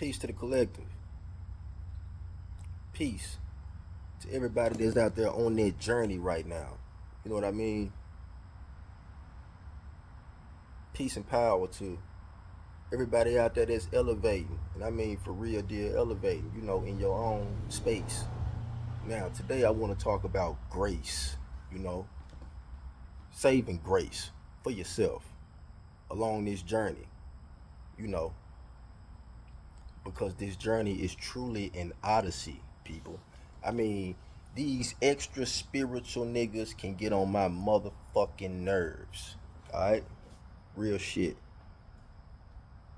Peace to the collective. Peace to everybody that's out there on their journey right now. You know what I mean? Peace and power to everybody out there that's elevating. And I mean for real deal elevating, in your own space. Now, today I want to talk about grace, you know, saving grace for yourself along this journey, you know, because this journey is truly an odyssey, people. I mean, these extra spiritual niggas can get on my motherfucking nerves. Alright? Real shit.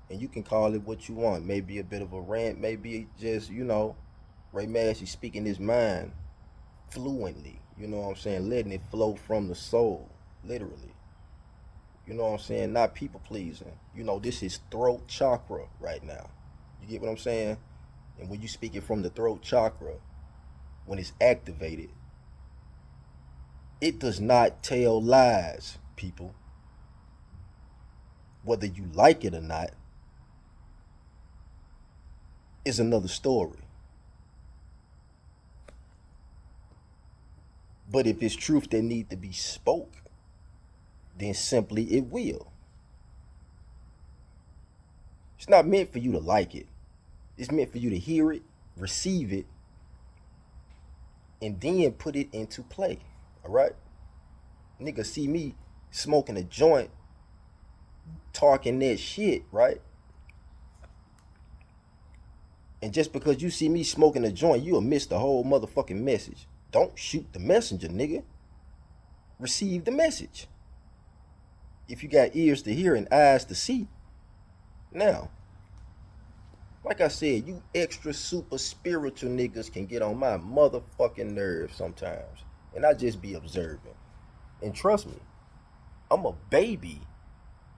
And you can call it what you want. Maybe a bit of a rant, maybe just, Ray Massey speaking his mind fluently. You know what I'm saying? Letting it flow from the soul, literally. You know what I'm saying? Not people pleasing. This is throat chakra right now. You get what I'm saying? And when you speak it from the throat chakra, when it's activated, it does not tell lies, people. Whether you like it or not is another story. But if it's truth that need to be spoke, then simply it will. It's not meant for you to like it. It's meant for you to hear it, receive it, and then put it into play. All right? Nigga see me smoking a joint, talking that shit, right? And just because you see me smoking a joint, you'll miss the whole motherfucking message. Don't shoot the messenger, nigga. Receive the message. If you got ears to hear and eyes to see. Now, like I said, you extra super spiritual niggas can get on my motherfucking nerves sometimes. And I just be observing. And trust me, I'm a baby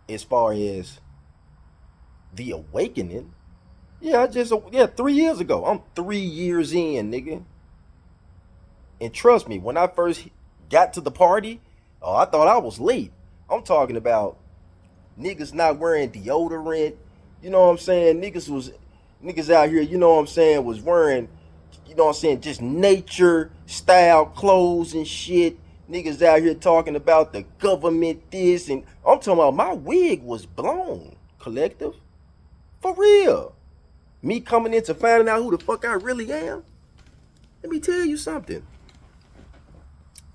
as far as the awakening. Yeah, 3 years ago. I'm 3 years in, nigga. And trust me, when I first got to the party, I thought I was late. I'm talking about niggas not wearing deodorant. You know what I'm saying? Niggas out here, you know what I'm saying, was wearing, just nature style clothes and shit. Niggas out here talking about the government this, and I'm talking about my wig was blown, collective. For real. Me coming into finding out who the fuck I really am. Let me tell you something.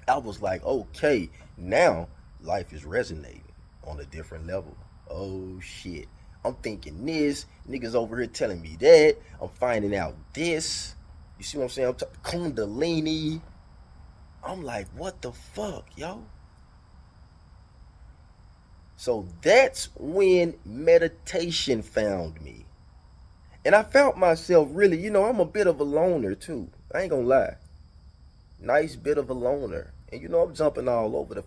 I was like, okay, now life is resonating on a different level. Oh shit. I'm thinking this, niggas over here telling me that. I'm finding out this. You see what I'm saying? I'm talking Kundalini. I'm like, what the fuck, yo? So that's when meditation found me. And I felt myself really, I'm a bit of a loner too. I ain't gonna lie. Nice bit of a loner. And I'm jumping all over the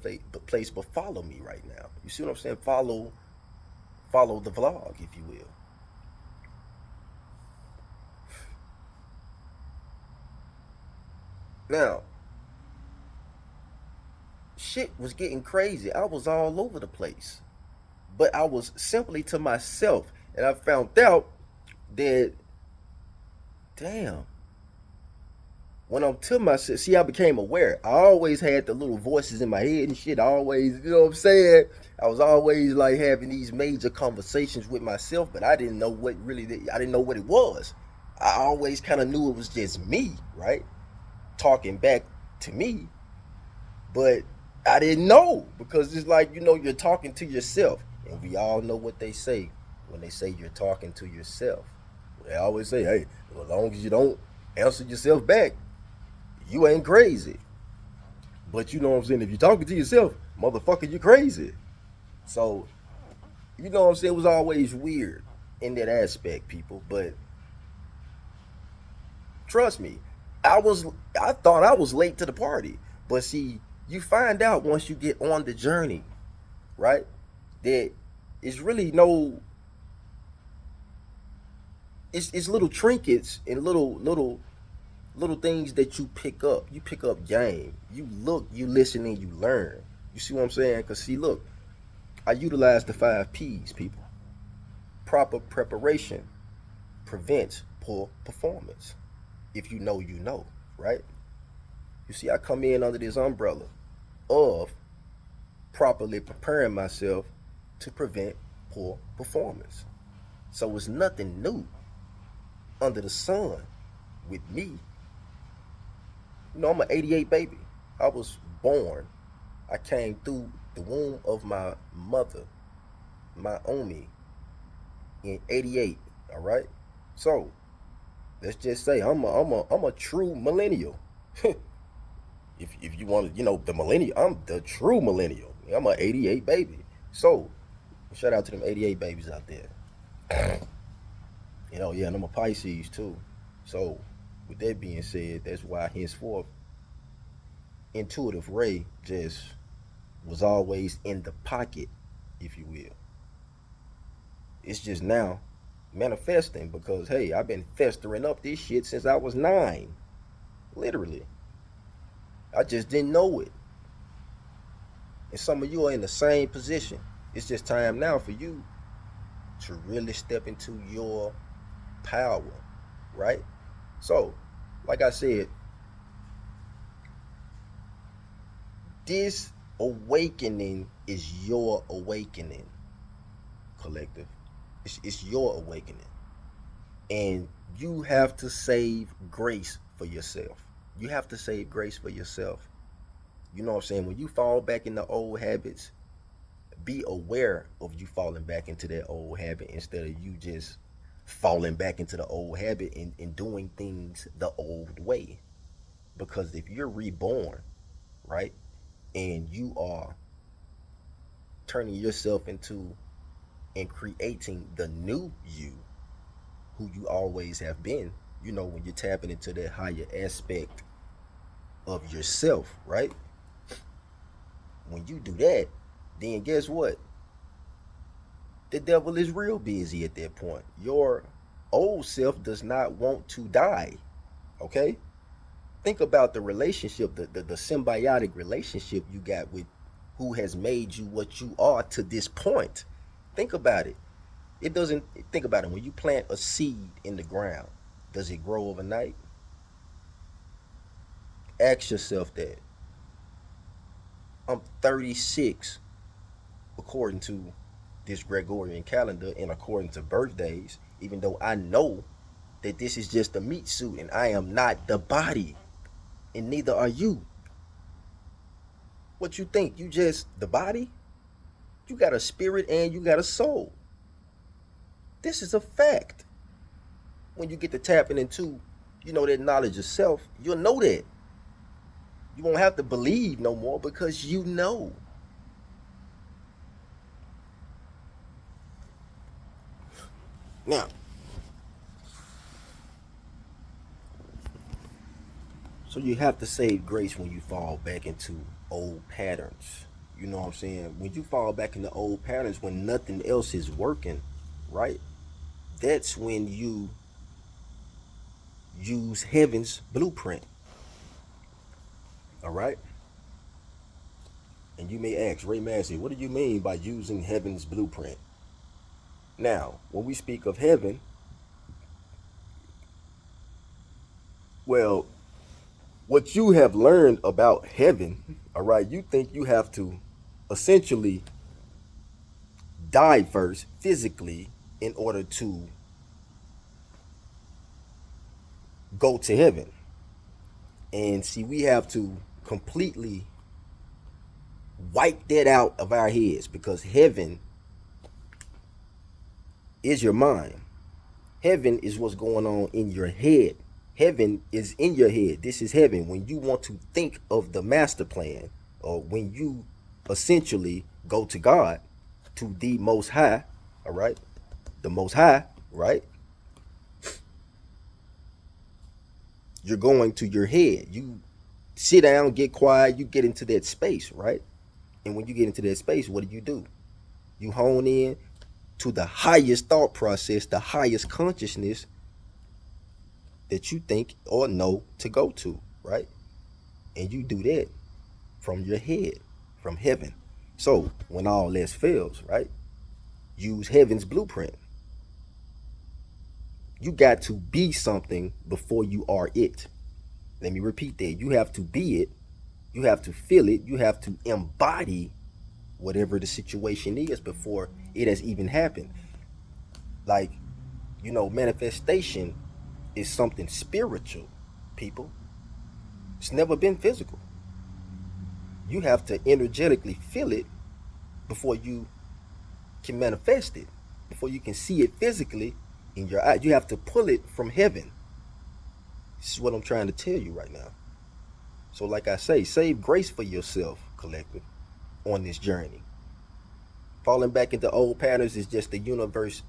place, but follow me right now. You see what I'm saying? Follow the vlog, if you will. Now, shit was getting crazy. I was all over the place. But I was simply to myself. And I found out that, damn, when I'm to myself, see, I became aware. I always had the little voices in my head and shit. I always, you know what I'm saying? I was always like having these major conversations with myself, but I didn't know I didn't know what it was. I always kind of knew it was just me, right? Talking back to me. But I didn't know because it's like, you're talking to yourself. And we all know what they say when they say you're talking to yourself. They always say, hey, as long as you don't answer yourself back, you ain't crazy. But you know what I'm saying? If you're talking to yourself, motherfucker, you crazy. So, you know what I'm saying? It was always weird in that aspect, people. But trust me, I thought I was late to the party. But see, you find out once you get on the journey, right? That it's really it's little trinkets and little things that you pick up. You pick up game. You look, you listen, and you learn. You see what I'm saying? Because see, look, I utilize the 5 P's, people. Proper preparation, prevents poor performance. If you know, you know, right? You see, I come in under this umbrella of properly preparing myself to prevent poor performance. So it's nothing new under the sun with me. You know, I'm an 88 baby. I was born, I came through the womb of my mother, my Omi, in 88. All right. So let's just say I'm a true millennial. if you want to, the millennial, I'm the true millennial. I'm an 88 baby. So shout out to them 88 babies out there. Yeah, and I'm a Pisces too. So with that being said, that's why henceforth intuitive Ray just was always in the pocket, if you will. It's just now manifesting because hey, I've been festering up this shit since I was 9. Literally. I just didn't know it. And some of you are in the same position. It's just time now for you to really step into your power, right? So, like I said, this awakening is your awakening, collective. It's your awakening. And you have to save grace for yourself. You have to save grace for yourself. You know what I'm saying? When you fall back into old habits, be aware of you falling back into that old habit instead of you just falling back into the old habit and doing things the old way. Because if you're reborn, right, and you are turning yourself into and creating the new you, who you always have been, when you're tapping into that higher aspect of yourself, right? When you do that, then guess what? The devil is real busy at that point. Your old self does not want to die, okay? Think about the relationship, the symbiotic relationship you got with who has made you what you are to this point. Think about it. Think about it. When you plant a seed in the ground, does it grow overnight? Ask yourself that. I'm 36 according to this Gregorian calendar and according to birthdays, even though I know that this is just a meat suit and I am not the body, and neither are you. What you think? You just the body? You got a spirit and you got a soul. This is a fact. When you get to tapping into, that knowledge of self, you'll know that. You won't have to believe no more because you know. Now, so you have to save grace when you fall back into old patterns. You know what I'm saying? When you fall back into old patterns, when nothing else is working, right? That's when you use heaven's blueprint. All right? And you may ask, Ray Massey, what do you mean by using heaven's blueprint? Now, when we speak of heaven, well, what you have learned about heaven, all right, you think you have to essentially die first physically in order to go to heaven. And see, we have to completely wipe that out of our heads because heaven is your mind. Heaven is what's going on in your head. Heaven is in your head. This is heaven. When you want to think of the master plan, or when you essentially go to God, to the Most High, all right? The Most High, right? You're going to your head. You sit down, get quiet, you get into that space, right? And when you get into that space, what do? You hone in to the highest thought process, the highest consciousness that you think or know to go to, right? And you do that from your head, from heaven. So when all else fails, right? Use heaven's blueprint. You got to be something before you are it. Let me repeat that. You have to be it. You have to feel it. You have to embody whatever the situation is before it has even happened. Like, manifestation is something spiritual, people. It's never been physical. You have to energetically feel it before you can manifest it, before you can see it physically in your eye. You have to pull it from heaven. This is what I'm trying to tell you right now. So, like I say, save grace for yourself, collective, on this journey. Falling back into old patterns is just the universe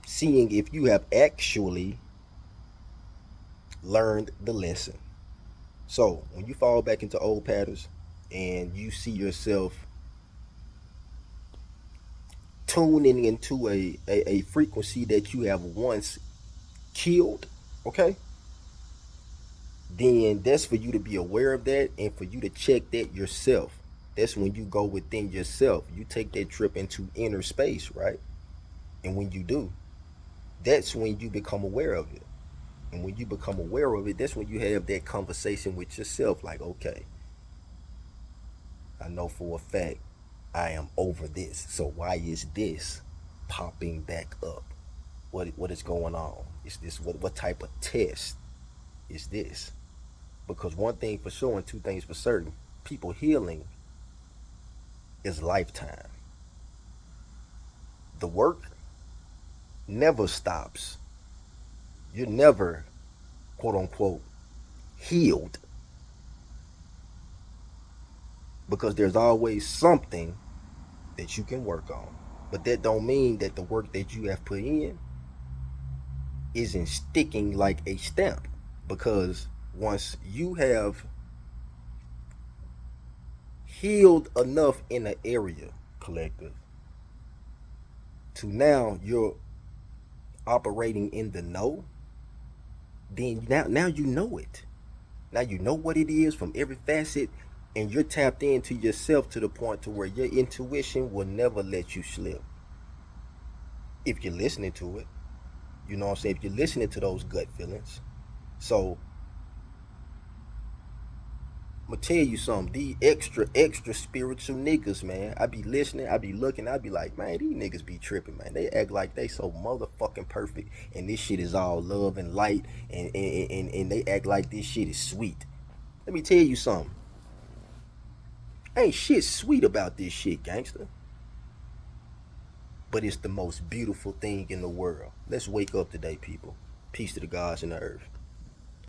seeing if you have actually learned the lesson. So, when you fall back into old patterns and you see yourself tuning into a frequency that you have once killed, okay? Then that's for you to be aware of that and for you to check that yourself. That's when you go within yourself. You take that trip into inner space, right? And when you do, that's when you become aware of it. And when you become aware of it, that's when you have that conversation with yourself. Like, okay, I know for a fact I am over this. So why is this popping back up? What is going on? Is this what type of test is this? Because one thing for sure and two things for certain, people healing is lifetime. The work never stops. You're never, quote unquote, healed, because there's always something that you can work on. But that don't mean that the work that you have put in isn't sticking like a stamp. Because once you have healed enough in an area, collective, to now you're operating in the know, then now you know it. Now you know what it is from every facet, and you're tapped into yourself to the point to where your intuition will never let you slip. If you're listening to it, you know what I'm saying? If you're listening to those gut feelings. So I'm gonna tell you something. These extra spiritual niggas, man. I be listening, I be looking, I be like, man, these niggas be tripping, man. They act like they so motherfucking perfect, and this shit is all love and light, and they act like this shit is sweet. Let me tell you something. Ain't shit sweet about this shit, gangster. But it's the most beautiful thing in the world. Let's wake up today, people. Peace to the gods and the earth.